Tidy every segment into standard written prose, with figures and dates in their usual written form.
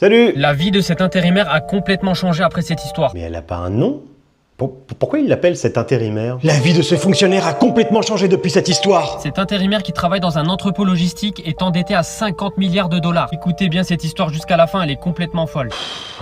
Salut! La vie de cet intérimaire a complètement changé après cette histoire. Mais elle a pas un nom? Pourquoi il l'appelle cet intérimaire? La vie de ce fonctionnaire a complètement changé depuis cette histoire. Cet intérimaire qui travaille dans un entrepôt logistique est endetté à 50 milliards de dollars. Écoutez bien cette histoire jusqu'à la fin, elle est complètement folle.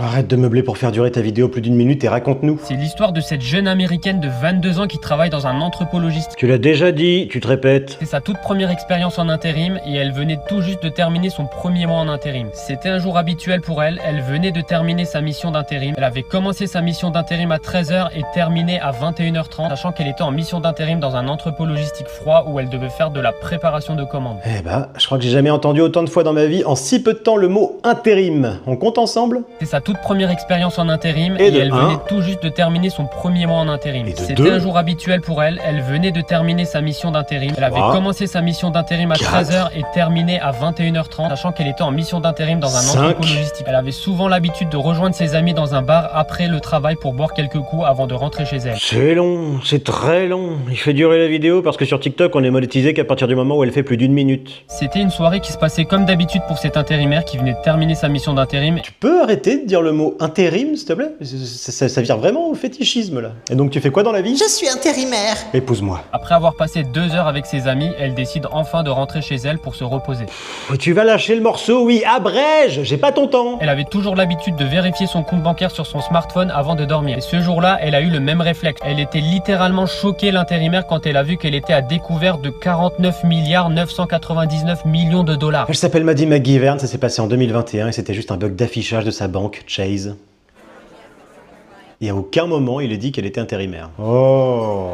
Arrête de meubler pour faire durer ta vidéo plus d'une minute et raconte-nous. C'est l'histoire de cette jeune américaine de 22 ans qui travaille dans un entrepôt logistique. Tu l'as déjà dit, tu te répètes. C'est sa toute première expérience en intérim et elle venait tout juste de terminer son premier mois en intérim. C'était un jour habituel pour elle, elle venait de terminer sa mission d'intérim. Elle avait commencé sa mission d'intérim à 13h et terminé à 21h30, sachant qu'elle était en mission d'intérim dans un entrepôt logistique froid où elle devait faire de la préparation de commandes. Eh bah, je crois que j'ai jamais entendu autant de fois dans ma vie en si peu de temps le mot intérim. On compte ensemble? C'est sa toute première expérience en intérim Et et de elle venait un. tout juste de terminer son premier mois en intérim. Et de C'était deux. un jour habituel pour elle, elle venait de terminer sa mission d'intérim. Elle avait Trois. commencé sa mission d'intérim à Quatre. 13h et terminé à 21h30, sachant qu'elle était en mission d'intérim dans un Cinq. entrepôt logistique. Elle avait souvent l'habitude de rejoindre ses amis dans un bar après le travail pour boire quelques coups avant de rentrer chez elle. C'est long, c'est très long. Il fait durer la vidéo parce que sur TikTok, on est monétisé qu'à partir du moment où elle fait plus d'une minute. C'était une soirée qui se passait comme d'habitude pour cet intérimaire qui venait de terminer sa mission d'intérim. Tu peux arrêter de dire le mot intérim, s'il te plaît? Ça vire vraiment au fétichisme, là. Et donc tu fais quoi dans la vie? Je suis intérimaire. Épouse-moi. Après avoir passé 2 heures avec ses amis, elle décide enfin de rentrer chez elle pour se reposer. Tu vas lâcher le morceau, oui, abrège, j'ai pas ton temps. Elle avait toujours l'habitude de vérifier son compte bancaire sur son smartphone avant de dormir. Et ce jour-là, elle a eu le même réflexe. Elle était littéralement choquée, l'intérimaire, quand elle a vu qu'elle était à découvert de 49 milliards 999 millions de dollars. Elle s'appelle Maddie McGivern, ça s'est passé en 2021 et c'était juste un bug d'affichage de sa banque, Chase. Et à aucun moment il est dit qu'elle était intérimaire. Oh.